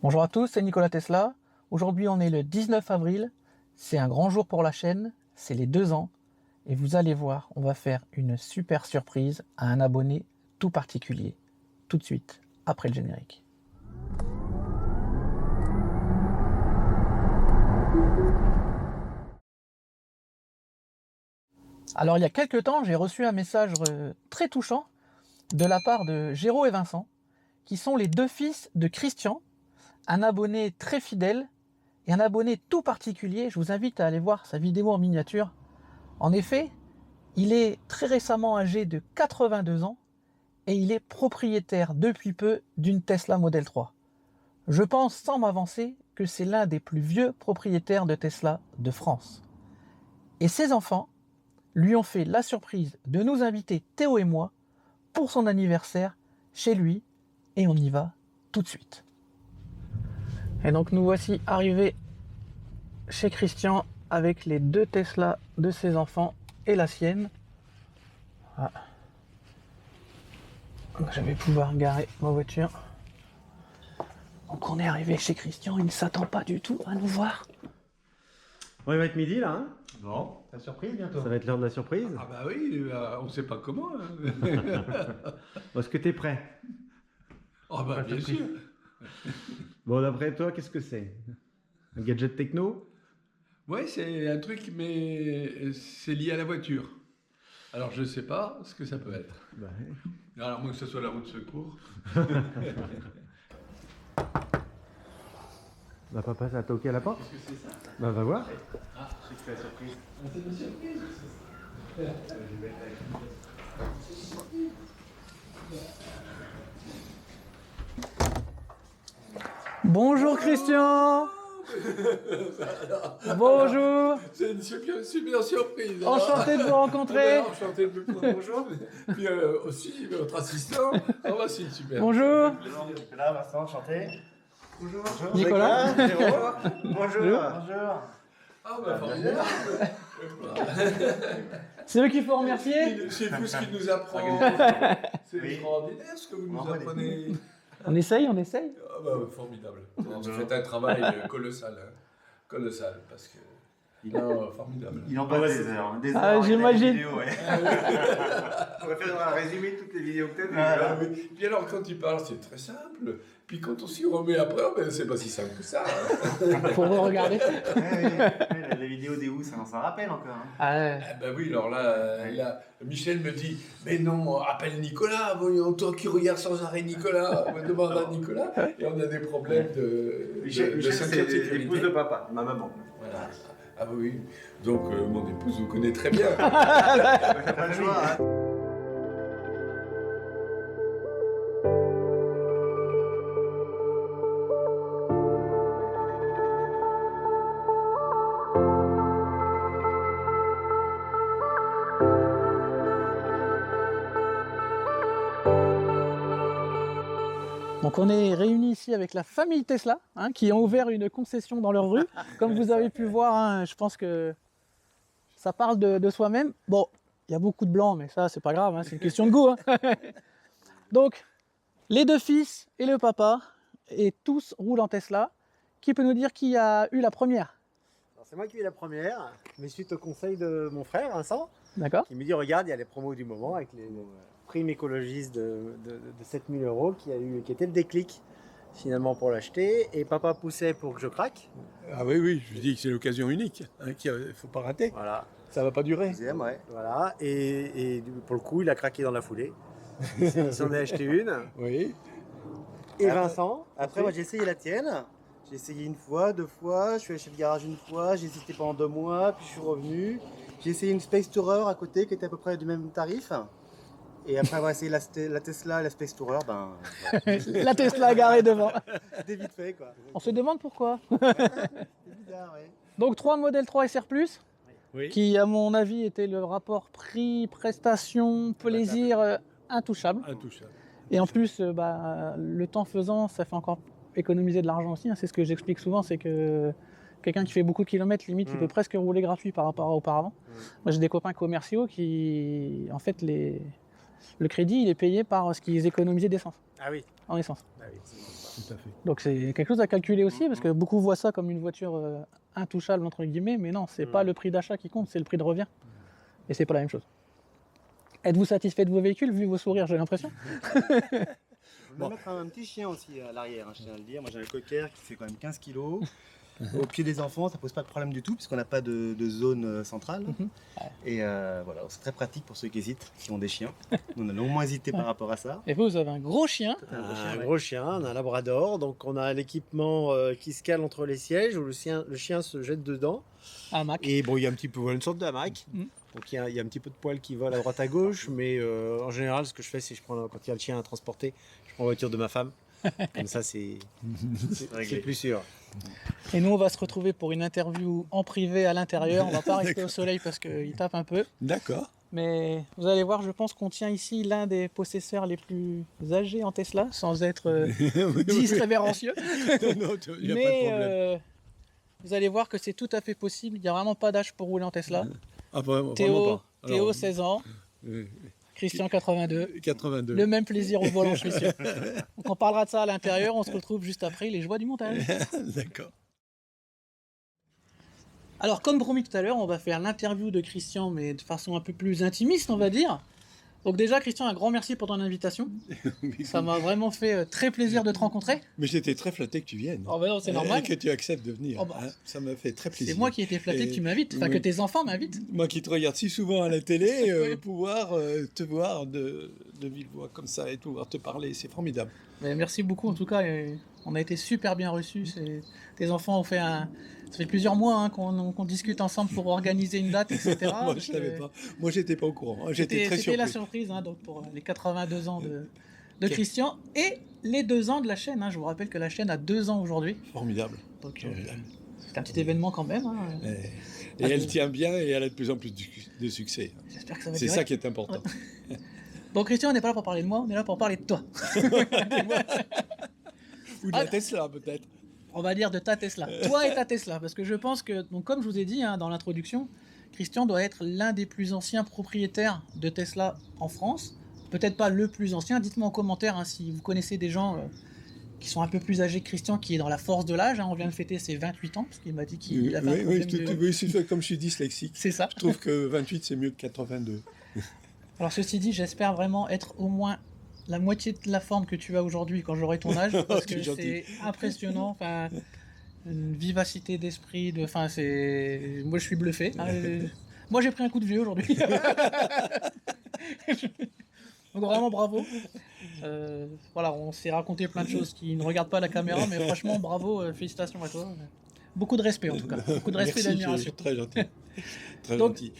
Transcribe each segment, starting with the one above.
Bonjour à tous, c'est Nikola Tesla. Aujourd'hui, on est le 19 avril. C'est un grand jour pour la chaîne. C'est les 2 ans. Et vous allez voir, on va faire une super surprise à un abonné tout particulier. Tout de suite, après le générique. Alors, il y a quelques temps, j'ai reçu un message très touchant de la part de Géraud et Vincent, qui sont les deux fils de Christian, un abonné très fidèle et un abonné tout particulier. Je vous invite à aller voir sa vidéo en miniature. En effet, il est très récemment âgé de 82 ans et il est propriétaire depuis peu d'une Tesla Model 3. Je pense sans m'avancer que c'est l'un des plus vieux propriétaires de Tesla de France. Et ses enfants lui ont fait la surprise de nous inviter, Théo et moi, pour son anniversaire chez lui, et on y va tout de suite. Et donc nous voici arrivés chez Christian avec les deux Tesla de ses enfants et la sienne. Ah. Je vais pouvoir garer ma voiture. Donc on est arrivé chez Christian, il ne s'attend pas du tout à nous voir. Bon, il va être midi là, hein? Bon, la surprise bientôt. Ça va être l'heure de la surprise. Ah bah oui, on ne sait pas comment. Hein. Est-ce que tu es prêt? Ah bah bien sûr. Bon, d'après toi, qu'est-ce que c'est? Un gadget techno? Ouais, c'est un truc, mais c'est lié à la voiture. Alors je ne sais pas ce que ça peut être. Bah, Alors moi que ce soit la roue de secours. bah papa, ça a toqué à la porte? Qu'est-ce que c'est ça? Bah va voir. Ah, je sais que c'est la surprise. Ah, c'est une surprise. Bonjour Christian. Bonjour. C'est une super surprise. Alors. Enchanté de vous rencontrer. Enchanté de vous bonjour. Puis aussi votre assistant. Ah bah c'est une super. Bonjour. Bonjour Nicolas, Vincent, enchanté. Bonjour. Nicolas. Bonjour. Ah bah formidable. C'est eux qu'il faut remercier. C'est vous ce qui nous apprend. C'est extraordinaire ce que vous nous apprenez. On essaye. Ah bah formidable. Vous faites un travail colossal. Hein. Colossal parce que. Formidable. Il en passe des heures. Des Ah, heures j'imagine. vidéo, ouais. On va faire un résumé de toutes les vidéos que tu Ah, oui. Puis alors quand il parle, c'est très simple. Puis quand on s'y remet après, ben, c'est pas si simple que ça. Hein. Faut regarder. La vidéo des Who, ça s'en rappelle encore. Hein. Ah ouais. Ah ben oui, alors là, Michel me dit, mais non, appelle Nicolas, voyons, toi qui regardes sans arrêt Nicolas, on me demande à Nicolas, et on a des problèmes de Michel, ceinture de c'est sécurité. l'épouse de papa, ma maman. Voilà. Ah oui, donc mon épouse vous connaît très bien. T'as pas le choix, hein. Donc on est réunis ici avec la famille Tesla, hein, qui ont ouvert une concession dans leur rue. Comme vous avez pu voir, hein, je pense que ça parle de soi-même. Bon, il y a beaucoup de blancs, mais ça c'est pas grave, hein, c'est une question de goût. Hein. Donc, les deux fils et le papa, et tous roulent en Tesla. Qui peut nous dire qui a eu la première? Alors, c'est moi qui ai eu la première, mais suite au conseil de mon frère Vincent, D'accord. qui me dit regarde, il y a les promos du moment avec les primes écologistes de 7000 € qui était le déclic finalement pour l'acheter. Et papa poussait pour que je craque. Ah oui, je dis que c'est l'occasion unique, hein, qu'il ne faut pas rater. Voilà. Ça va pas durer. Deuxième, ouais. Voilà. Et pour le coup, il a craqué dans la foulée. Il s'en est acheté une. Oui. Et Vincent, après moi j'ai essayé la tienne. J'ai essayé une fois, 2 fois, je suis allé chez le garage une fois, j'ai hésité pendant 2 mois, puis je suis revenu. J'ai essayé une Space Tourer à côté qui était à peu près du même tarif. Et après avoir essayé la Tesla et la Space Tourer, ben. La Tesla garée devant. C'était vite fait quoi. On se demande pourquoi. C'est bizarre, ouais. Donc 3 modèles 3 SR+, Oui. qui à mon avis était le rapport prix, prestation, plaisir intouchable. Intouchable. Et en plus, le temps faisant, ça fait encore économiser de l'argent aussi. Hein. C'est ce que j'explique souvent, c'est que quelqu'un qui fait beaucoup de kilomètres, limite, il peut presque rouler gratuit par rapport à auparavant. Moi, j'ai des copains commerciaux qui, en fait, le crédit, il est payé par ce qu'ils économisaient d'essence, Ah oui. en essence. Ah oui. Tout à fait. Donc c'est quelque chose à calculer aussi, parce que beaucoup voient ça comme une voiture intouchable, entre guillemets, mais non, c'est pas le prix d'achat qui compte, c'est le prix de revient. Et c'est pas la même chose. Êtes-vous satisfait de vos véhicules, vu vos sourires, j'ai l'impression? On va mettre un petit chien aussi à l'arrière, hein, je tiens à le dire. Moi j'ai un cocker qui fait quand même 15 kilos. Au pied des enfants, ça pose pas de problème du tout, puisqu'on n'a pas de zone centrale. Et voilà, c'est très pratique pour ceux qui hésitent, qui ont des chiens. On a longuement hésité par rapport à ça. Et vous avez un gros chien. Un Gros chien, on a un labrador, donc on a un équipement qui se cale entre les sièges où le chien se jette dedans. Un Mac. Et bon, il y a un petit peu une sorte de hamac. Donc il y a un petit peu de poils qui volent à droite à gauche, mais en général, ce que je fais, c'est quand il y a le chien à transporter, je prends la voiture de ma femme. Comme ça, c'est plus sûr. Et nous, on va se retrouver pour une interview en privé à l'intérieur. On va pas rester au soleil parce qu'il tape un peu. D'accord. Mais vous allez voir, je pense qu'on tient ici l'un des possesseurs les plus âgés en Tesla, sans être disrévérencieux. Non, il n'y a pas de Mais problème. vous allez voir que c'est tout à fait possible. Il n'y a vraiment pas d'âge pour rouler en Tesla. Ah, vraiment Théo, pas. Théo Alors, 16 ans, Christian 82. 82. Le même plaisir au volant, je suis sûr. Donc on parlera de ça à l'intérieur. On se retrouve juste après les joies du montage. D'accord. Alors, comme promis tout à l'heure, on va faire l'interview de Christian, mais de façon un peu plus intimiste, on va dire. Donc déjà, Christian, un grand merci pour ton invitation. Ça m'a vraiment fait très plaisir de te rencontrer. Mais j'étais très flatté que tu viennes. Oh ben non, c'est normal. Et que tu acceptes de venir. Oh bah. Hein. Ça m'a fait très plaisir. C'est moi qui ai été flatté Et- que tu m'invites, enfin oui. que tes enfants m'invitent. Moi qui te regarde si souvent à la télé, Oui. pouvoir te voir de vive voix comme ça et pouvoir te parler, c'est formidable. Mais merci beaucoup en tout cas, et on a été super bien reçus. Tes enfants ont fait ça fait plusieurs mois hein, qu'on discute ensemble pour organiser une date, etc. Moi, je savais pas. Moi, j'étais pas au courant. Hein. J'étais très C'était la surpris. surprise hein, donc pour les 82 ans de Christian et les 2 ans de la chaîne. Hein. Je vous rappelle que la chaîne a 2 ans aujourd'hui. Formidable. Donc Formidable. c'est un petit événement quand même. Hein. Et elle tient bien et elle a de plus en plus de succès. J'espère que ça va C'est durer. ça qui est important. Donc Christian, on n'est pas là pour parler de moi, on est là pour parler de toi. Ou de la Tesla, peut-être. On va dire de ta Tesla. Toi et ta Tesla. Parce que je pense que, donc, comme je vous ai dit hein, dans l'introduction, Christian doit être l'un des plus anciens propriétaires de Tesla en France. Peut-être pas le plus ancien. Dites-moi en commentaire hein, si vous connaissez des gens qui sont un peu plus âgés que Christian, qui est dans la force de l'âge. Hein. On vient de fêter ses 28 ans, parce qu'il m'a dit qu'il avait un problème de... Oui, c'est comme je suis dyslexique. C'est ça. Je trouve que 28, c'est mieux que 82. Alors ceci dit, j'espère vraiment être au moins la moitié de la forme que tu as aujourd'hui quand j'aurai ton âge, parce que C'est gentil. c'est impressionnant. Enfin, une vivacité d'esprit, enfin c'est, moi je suis bluffé. Hein. Moi j'ai pris un coup de vieux aujourd'hui. Donc vraiment bravo. Voilà, on s'est raconté plein de choses qui ne regardent pas la caméra, mais franchement bravo, félicitations à toi. Beaucoup de respect en tout cas, beaucoup de respect et Merci, d'admiration. c'est très gentil. Très Donc, gentil.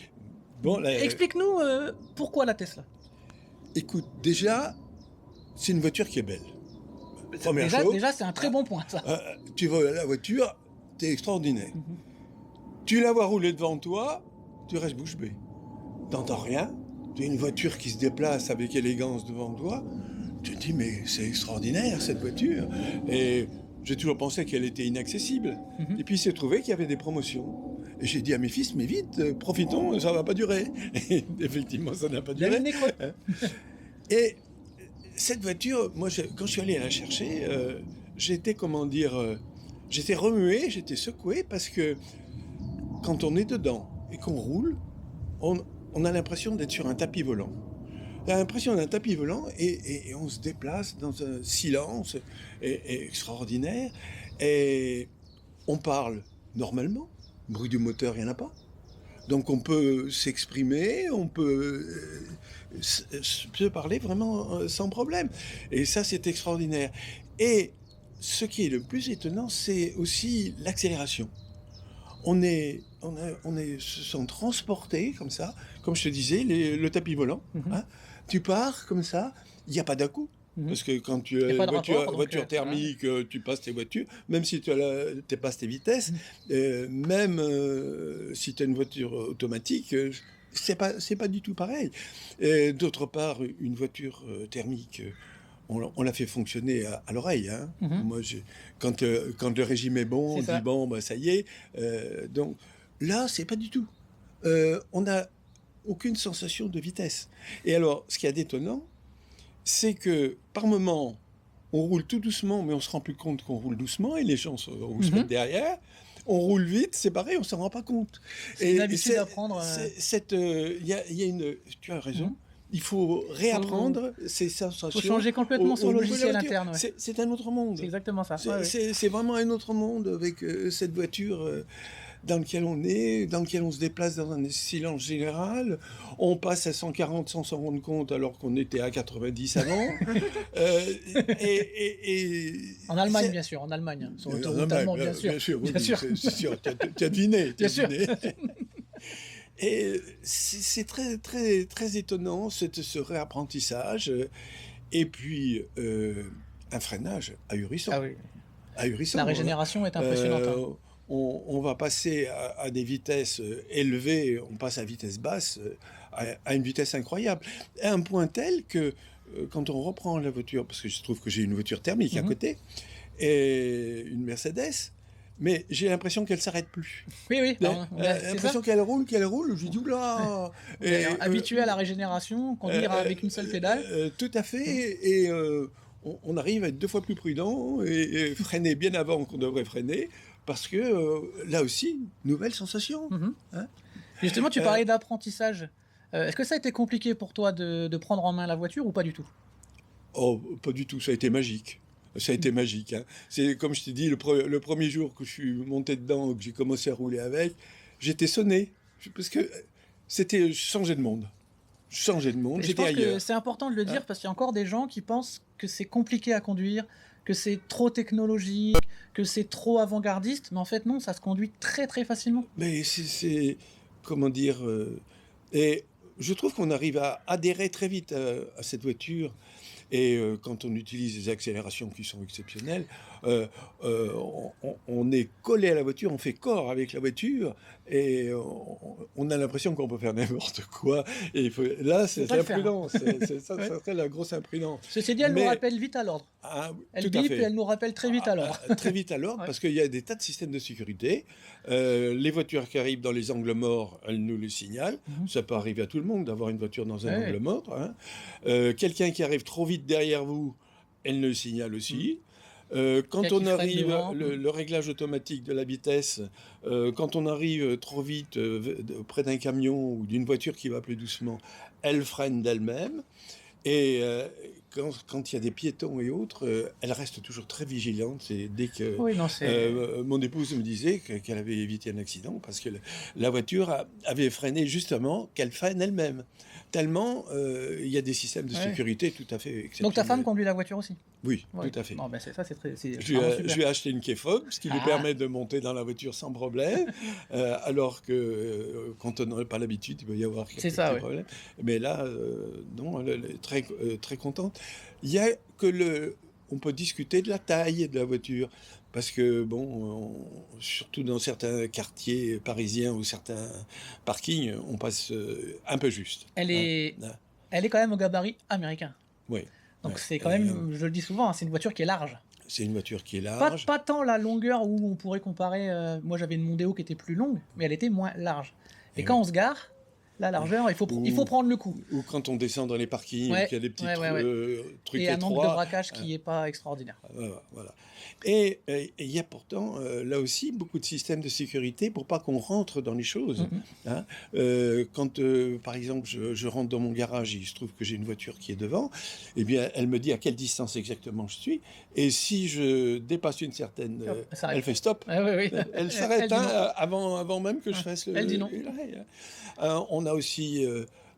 Bon, là, Explique-nous pourquoi la Tesla. écoute, déjà, c'est une voiture qui est belle. Première chose, Déjà c'est un très bon point ça. tu vois la voiture, t'es extraordinaire. Tu la vois rouler devant toi, tu restes bouche bée. T'entends rien, tu as une voiture qui se déplace avec élégance devant toi, tu te dis mais c'est extraordinaire cette voiture. Et j'ai toujours pensé qu'elle était inaccessible. Et puis il s'est trouvé qu'il y avait des promotions. Et j'ai dit à mes fils, mais vite, profitons, ça va pas durer. Et effectivement, ça n'a pas Il y avait duré. le nez creux. Et cette voiture, moi, quand je suis allé la chercher, j'étais, j'étais remué, j'étais secoué, parce que quand on est dedans et qu'on roule, on a l'impression d'être sur un tapis volant. On a l'impression d'un tapis volant et on se déplace dans un silence extraordinaire. Et on parle normalement. Bruit du moteur, il n'y en a pas. Donc on peut s'exprimer, on peut se parler vraiment sans problème. Et ça, c'est extraordinaire. Et ce qui est le plus étonnant, c'est aussi l'accélération. On se sent transporté comme ça, comme je te disais, le tapis volant. Hein. Tu pars comme ça, il n'y a pas d'à-coup. Parce que quand tu as pas de voiture, rapport, donc, thermique, tu passes tes voitures, même si tu passes tes vitesses, même si tu as une voiture automatique, c'est pas du tout pareil. D'autre part, une voiture thermique, on la fait fonctionner à l'oreille. Hein. Moi, quand le régime est bon, on dit bon, bah, ça y est. Donc là, c'est pas du tout. On n'a aucune sensation de vitesse. Et alors, ce qui est détonnant, c'est que par moment, on roule tout doucement, mais on se rend plus compte qu'on roule doucement et les gens se mettent derrière. On roule vite, c'est pareil, on s'en rend pas compte. C'est une habitude à prendre. Tu as raison. Il faut réapprendre ces sensations. Il faut changer complètement son logiciel interne. Ouais. C'est un autre monde. C'est exactement ça. C'est vraiment un autre monde avec cette voiture dans lequel on est, dans lequel on se déplace dans un silence général. On passe à 140 sans s'en rendre compte alors qu'on était à 90 avant. En Allemagne, bien sûr. En Allemagne. Sur l'autoroute allemande, bien sûr. Bien sûr. C'est sûr. Tu as deviné. Bien sûr. Et c'est très, très, très étonnant, ce réapprentissage. Et puis, un freinage ahurissant. Ah oui. Ahurissant. La régénération est impressionnante. On va passer à des vitesses élevées, on passe à vitesse basse, à une vitesse incroyable. À un point tel que, quand on reprend la voiture, parce que je trouve que j'ai une voiture thermique à côté, et une Mercedes, mais j'ai l'impression qu'elle ne s'arrête plus. Oui. J'ai l'impression qu'elle roule. Je dis, oula. Habitué à la régénération, conduire avec une seule pédale. Tout à fait. Et on arrive à être 2 fois plus prudent et freiner bien avant qu'on devrait freiner. Parce que là aussi, nouvelle sensation. Hein. Justement, tu parlais d'apprentissage. Est-ce que ça a été compliqué pour toi de prendre en main la voiture ou pas du tout? Oh, pas du tout. Ça a été magique. Ça a été magique. Hein. C'est comme je t'ai dit, le premier jour que je suis monté dedans, que j'ai commencé à rouler avec, j'étais sonné. Parce que c'était changer de monde. J'étais ailleurs. Je pense que c'est important de le dire parce qu'il y a encore des gens qui pensent que c'est compliqué à conduire, que c'est trop technologique, que c'est trop avant-gardiste. Mais en fait, non, ça se conduit très très facilement. Mais c'est comment dire... et je trouve qu'on arrive à adhérer très vite à cette voiture. Et quand on utilise des accélérations qui sont exceptionnelles, on est collé à la voiture, on fait corps avec la voiture, et on a l'impression qu'on peut faire n'importe quoi. Et là, c'est l'imprudence. Ça serait la grosse imprudence. Ceci dit, elle nous rappelle vite à l'ordre. Elle bip et elle nous rappelle très vite à l'ordre. Très vite à l'ordre, parce qu'il y a des tas de systèmes de sécurité. Les voitures qui arrivent dans les angles morts, elles nous le signalent. Ça peut arriver à tout le monde d'avoir une voiture dans un angle mort. Hein. Quelqu'un qui arrive trop vite derrière vous, elle nous le signale aussi. Quand on arrive, le réglage automatique de la vitesse, quand on arrive trop vite près d'un camion ou d'une voiture qui va plus doucement, elle freine d'elle-même. Et quand il y a des piétons et autres, elle reste toujours très vigilante. Et dès que mon épouse me disait qu'elle avait évité un accident parce que la voiture avait freiné justement qu'elle freine elle-même. Tellement il y a des systèmes de sécurité tout à fait exceptionnels. Donc ta femme conduit la voiture aussi? Oui, tout à fait. Non, ben c'est très. Je lui ai acheté une K-Fob, ce qui lui permet de monter dans la voiture sans problème, alors que quand on n'a pas l'habitude, il peut y avoir quelques petits problèmes. Mais là, non, elle est très, très contente. Il y a que on peut discuter de la taille de la voiture. Parce que, surtout dans certains quartiers parisiens ou certains parkings, on passe un peu juste. Elle est quand même au gabarit américain. Oui. Donc c'est quand même, je le dis souvent, c'est une voiture qui est large. C'est une voiture qui est large. Pas tant la longueur où on pourrait comparer. Moi j'avais une Mondeo qui était plus longue, mais elle était moins large. Et quand on se gare, la largeur, il faut prendre le coup. Ou quand on descend dans les parkings, qu'il y a des petits trucs étroits. Et un angle de braquage qui n'est pas extraordinaire. Voilà. Et il y a pourtant, là aussi, beaucoup de systèmes de sécurité pour pas qu'on rentre dans les choses. Hein. Quand, par exemple, je rentre dans mon garage et il se trouve que j'ai une voiture qui est devant, eh bien, elle me dit à quelle distance exactement je suis. Et si je dépasse une certaine... elle fait stop. Elle s'arrête avant même que je fasse Elle dit non. On a aussi...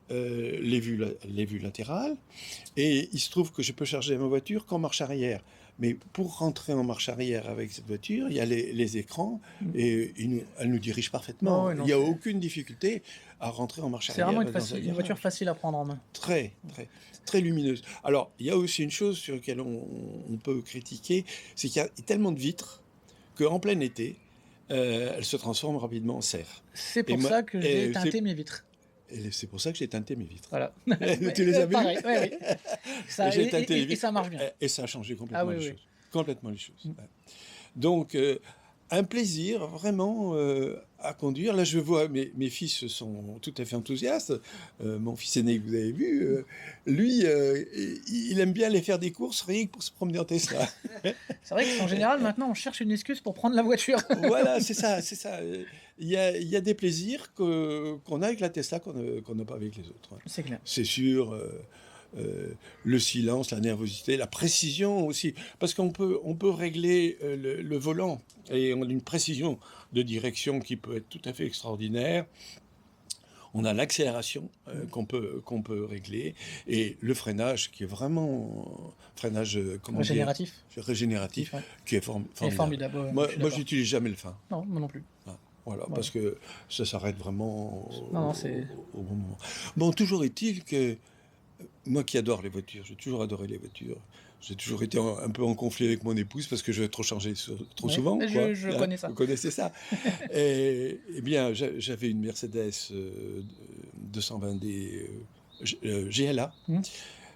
les vues latérales, et il se trouve que je peux charger ma voiture qu'en marche arrière. Mais pour rentrer en marche arrière avec cette voiture, il y a les écrans, et elle nous dirige parfaitement. Il n'y a aucune difficulté à rentrer en marche arrière. C'est vraiment une voiture facile à prendre en main. Très, très, très lumineuse. Alors, il y a aussi une chose sur laquelle on peut critiquer, c'est qu'il y a tellement de vitres qu'en plein été, elle se transforme rapidement en serre. C'est pour ça que j'ai teinté mes vitres. Et c'est pour ça que j'ai teinté mes vitres. Voilà. Tu les as vues? Pareil, oui. Et ça marche bien. Et ça a changé complètement les choses. Complètement les choses. Donc, un plaisir vraiment à conduire. Là, je vois mes fils sont tout à fait enthousiastes. Mon fils aîné que vous avez vu, lui, il aime bien aller faire des courses rien que pour se promener en Tesla. C'est vrai qu'en général, maintenant, on cherche une excuse pour prendre la voiture. Voilà, c'est ça, c'est ça. Il y a des plaisirs qu'on a avec la Tesla qu'on n'a pas avec les autres, hein. C'est clair. C'est sûr. Le silence, la nervosité, la précision aussi, parce qu'on peut régler le volant et on a une précision de direction qui peut être tout à fait extraordinaire. On a l'accélération qu'on peut régler et le freinage qui est vraiment freinage régénératif Ouais. qui est C'est formidable. formidable. Ouais, Moi, je suis moi, d'accord. j'utilise jamais le frein. Non, moi non plus. Voilà, Ouais. parce que ça s'arrête vraiment Non, c'est- au bon moment. Bon, toujours est-il que moi qui adore les voitures, j'ai toujours adoré les voitures. J'ai toujours été un peu en conflit avec mon épouse parce que je vais trop changer trop Ouais, souvent. je Hein, connais ça. Vous connaissez ça. Eh bien, j'avais une Mercedes 220D GLA. Mmh.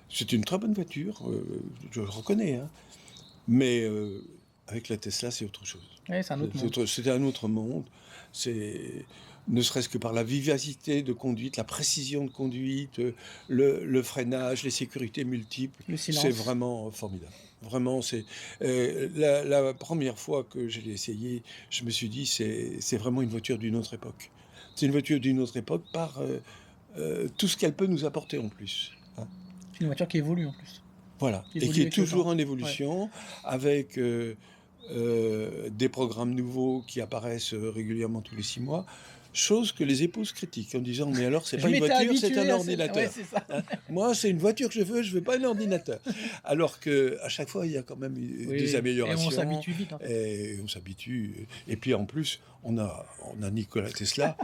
C'est une très bonne voiture, je le reconnais. Hein. Mais avec la Tesla, c'est autre chose. Ouais, c'est un autre monde. C'était un autre monde. C'est ne serait-ce que par la vivacité de conduite, la précision de conduite, le freinage, les sécurités multiples. Le silence. C'est vraiment formidable. Vraiment, c'est la première fois que je l'ai essayé, je me suis dit c'est vraiment une voiture d'une autre époque. C'est une voiture d'une autre époque par tout ce qu'elle peut nous apporter en plus. Hein. C'est une voiture qui évolue en plus. Voilà, Qui et évolue qui est avec le toujours temps. en évolution, avec des programmes nouveaux qui apparaissent régulièrement tous les 6 mois, chose que les épouses critiquent en disant mais alors c'est Je pas une m'étais voiture, c'est habitué un à ordinateur. Ouais, c'est ça. Hein. Moi c'est une voiture que je veux pas un ordinateur. Alors que à chaque fois il y a quand même Oui, des améliorations. Et on s'habitue vite. Hein. Et on s'habitue. Et puis en plus, on a Nikola Tesla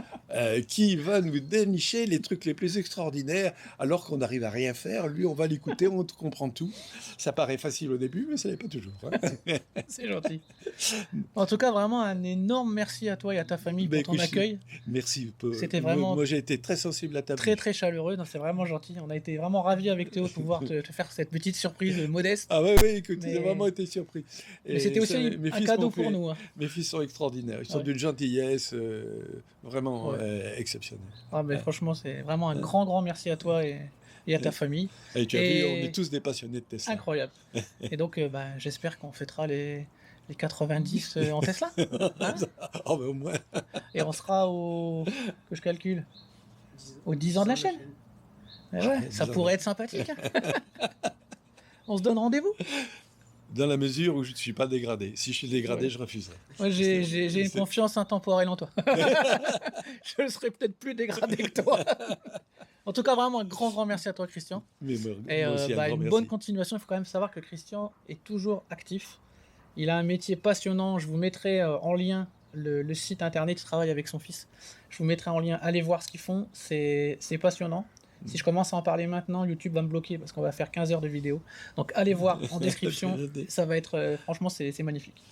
qui va nous dénicher les trucs les plus extraordinaires alors qu'on n'arrive à rien faire. Lui, on va l'écouter, on comprend tout. Ça paraît facile au début, mais ça l'est pas toujours. Hein. C'est gentil. En tout cas, vraiment un énorme merci à toi et à ta famille pour Ben, ton écoute, accueil. Merci. C'était vraiment Moi, j'ai été très sensible à ta Très bouche. très chaleureux. Non, c'est vraiment gentil. On a été vraiment ravis avec Théo de pouvoir te faire cette petite surprise modeste. Ah ouais, écoute, Mais- j'ai vraiment été surpris. Mais Et c'était aussi ça, un mes fils cadeau m'ont pour fait- nous. Hein. Mes fils sont extraordinaires. Ils sont Ouais. d'une gentillesse vraiment Ouais. exceptionnelle. Ah, mais franchement, c'est vraiment un grand merci à toi et à ta famille. Et tu as Et- vu, on est tous des passionnés de Tesla. Incroyable. Et donc, j'espère qu'on fêtera les 90 en Tesla. Hein Oh, ben au moins. Et on sera que je calcule, aux 10 ans de la chaîne. Eh ouais, 10 ça ans. pourrait être sympathique. Hein. On se donne rendez-vous. Dans la mesure où je ne suis pas dégradé. Si je suis dégradé, Ouais. je refuserai. Moi, j'ai une C'est- confiance intemporelle en toi. Je serai peut-être plus dégradé que toi. En tout cas, vraiment un grand merci à toi, Christian. Mais moi Et aussi, un grand une merci. bonne continuation. Il faut quand même savoir que Christian est toujours actif. Il a un métier passionnant. Je vous mettrai en lien le site internet. Il travaille avec son fils. Je vous mettrai en lien. Allez voir ce qu'ils font. C'est passionnant. Si je commence à en parler maintenant, YouTube va me bloquer parce qu'on va faire 15 heures de vidéo. Donc allez voir en description. Ça va être... franchement, c'est magnifique.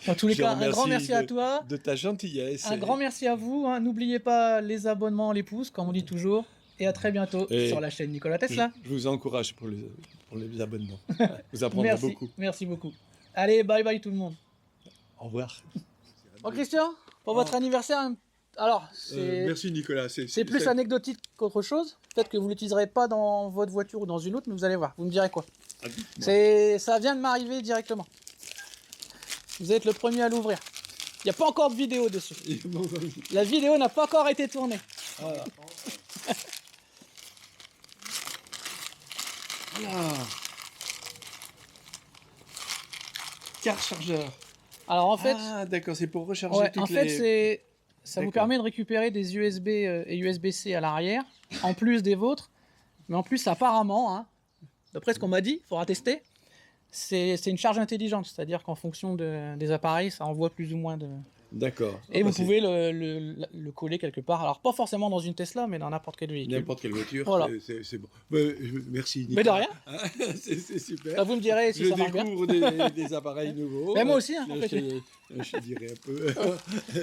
En tous les Je cas, un remercie grand merci à toi. De ta gentillesse. Un grand merci à vous. Hein. N'oubliez pas les abonnements, les pouces, comme on dit toujours. Et à très bientôt Et sur la chaîne Nikola Tesla. Je vous encourage pour les abonnements. Vous apprendrez Merci, beaucoup. merci beaucoup. Allez, bye bye tout le monde. Au revoir. Bon, Christian, pour votre anniversaire, alors, Merci Nicolas. c'est plus anecdotique qu'autre chose. Peut-être que vous ne l'utiliserez pas dans votre voiture ou dans une autre, mais vous allez voir. Vous me direz quoi. Ça vient de m'arriver directement. Vous êtes le premier à l'ouvrir. Il n'y a pas encore de vidéo dessus. La vidéo n'a pas encore été tournée. Voilà. Car chargeur. Alors en fait, Ah d'accord, c'est pour recharger ouais, toutes en fait les... ça vous D'accord. permet de récupérer des USB et USB-C à l'arrière, en plus des vôtres. Mais en plus, apparemment, hein, d'après ce qu'on m'a dit, il faudra tester, c'est une charge intelligente. C'est-à-dire qu'en fonction des appareils, ça envoie plus ou moins de... D'accord. Et Ah, vous bah, c'est pouvez le coller quelque part. Alors pas forcément dans une Tesla, mais dans n'importe quel véhicule. N'importe quelle voiture, Voilà. c'est bon. Merci Mais de rien. c'est super. Bah, vous me direz si Je ça marche bien. découvre des appareils nouveaux. Mais moi aussi, hein, en Je fait. te dirai un peu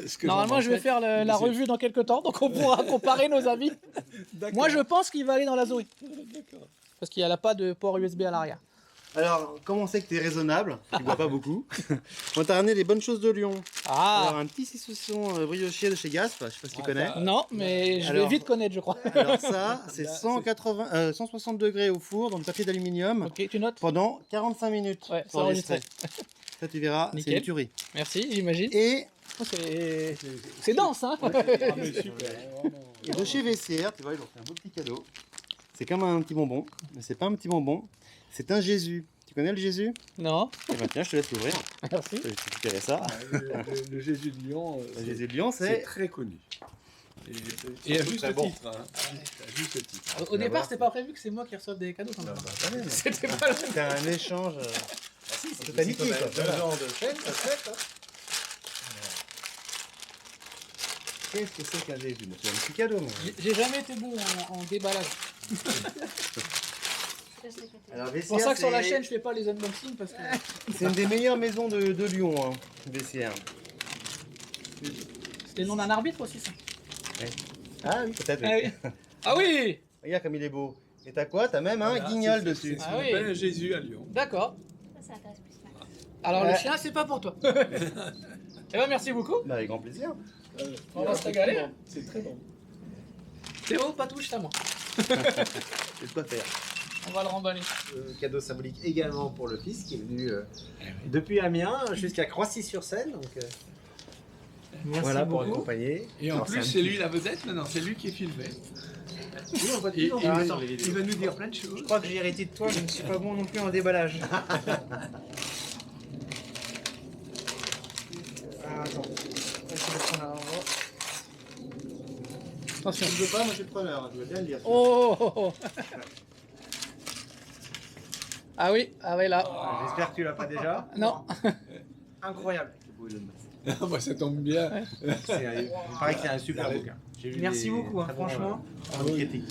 ce que Normalement, j'en je vais pense. faire la Mais c'est- revue dans quelques temps, donc on pourra comparer nos avis. D'accord. Moi, je pense qu'il va aller dans la Zoé, D'accord. parce qu'il n'y a pas de port USB à l'arrière. Alors, comme on sait que tu es raisonnable, tu bois pas beaucoup, on t'a ramené les bonnes choses de Lyon. Alors, Ah un petit saucisson brioché de chez Gasp, je sais pas si tu connais. non, mais je vais Alors- vite connaître, je crois. Alors ça, c'est 160 degrés au four dans le papier d'aluminium Ok, tu notes? pendant 45 minutes. Ouais, pour c'est enregistré. Ça, tu verras, c'est Nickel. une tuerie. Merci, j'imagine. Et, Oh, c'est dense, hein? et de chez VCR, tu vois, ils ont fait un beau petit cadeau. C'est comme un petit bonbon, mais c'est pas un petit bonbon, c'est un Jésus. Tu connais le Jésus? Non, Eh ben tiens, je te laisse l'ouvrir. merci. Je vais récupérer ça. Le Jésus de Lyon, Le Jésus de Lyon, c'est c'est... très connu. Et à juste très bon. titre. Hein. À juste titre. Au départ, c'était pas prévu que c'est moi qui reçoive des cadeaux. Quand même. C'était pas le C'est un échange... c'est amitié, quoi. Voilà. ans de chaîne, ça se fait, hein. Qu'est-ce que c'est qu'un Jésus? C'est un petit cadeau, moi. J'ai jamais été bon en déballage. Alors, C'est pour ça que sur la c'est- chaîne, je fais pas les unboxings parce que. C'est une des meilleures maisons de Lyon, hein, VCR. C'était le nom d'un arbitre aussi, ça. Ah oui, peut-être. Ah oui. Ah oui. Regarde comme il est beau. Et t'as quoi? T'as même un guignol dessus. C'est ce Ah qu'on oui. appelle un Jésus à Lyon. D'accord. Ça intéresse plus Max. Alors le chien, c'est pas pour toi. Eh ben merci beaucoup. Bah, avec grand plaisir. On va se régaler. C'est très bon. Théo, pas touche, c'est à moi. C'est de quoi faire. On va le remballer. Cadeau symbolique également pour le fils qui est venu depuis Amiens jusqu'à Croissy-sur-Seine. Donc, Merci voilà pour beaucoup. accompagner. Et en Alors, plus, un c'est lui la vedette maintenant, c'est lui qui est filmé. Oui, on voit de Et, plus en et- plus sur les vidéos. il va nous dire plein de choses. Je crois que j'ai hérité de toi, je ne suis pas bon non plus en déballage. Ah, attends. Attention. Je veux pas, moi je suis le preneur, je veux bien le dire. Oh, oh, oh. Ah oui, ah ouais là. J'espère que tu l'as pas déjà. Non. Incroyable. Ah bah ça tombe bien. Il paraît que c'est un super bouquin. J'ai lu Merci des beaucoup, hein, très bons, franchement. critiques.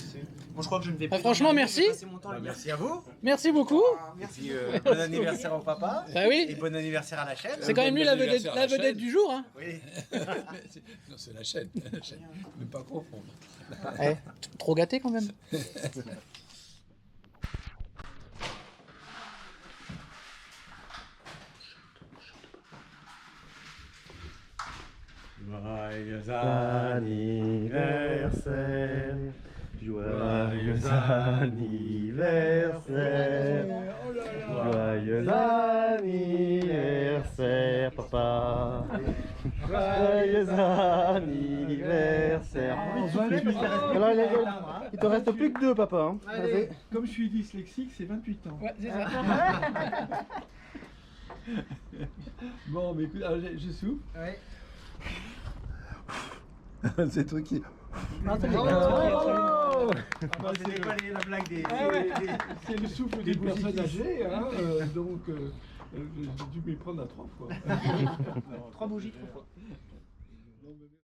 Bon, je crois que je ne vais Ah, franchement, merci. passer mon temps à Bah, lire. merci à vous. Merci beaucoup. Et puis, bon anniversaire au papa. Bah Et oui. bon anniversaire à la chaîne. C'est quand même lui la vedette, anniversaire à la la vedette chaîne. du jour. Hein. Oui. Non, c'est la chaîne. La chaîne. Ne pas confondre. Eh, trop gâté quand même. Joyeux anniversaire, joyeux anniversaire, joyeux anniversaire, papa. Joyeux anniversaire. Alors, il te reste plus que deux, papa. Hein. Vas-y. Comme je suis dyslexique, c'est 28 ans. Ouais, c'est ça. Bon, mais écoute, alors, je souffle. Ouais. C'est toi qui. Non, t'as Oh C'était quoi la blague des... C'est le souffle des personnes âgées, hein, donc j'ai dû m'y prendre à 3 fois. 3 bougies, 3 fois. Non, mais-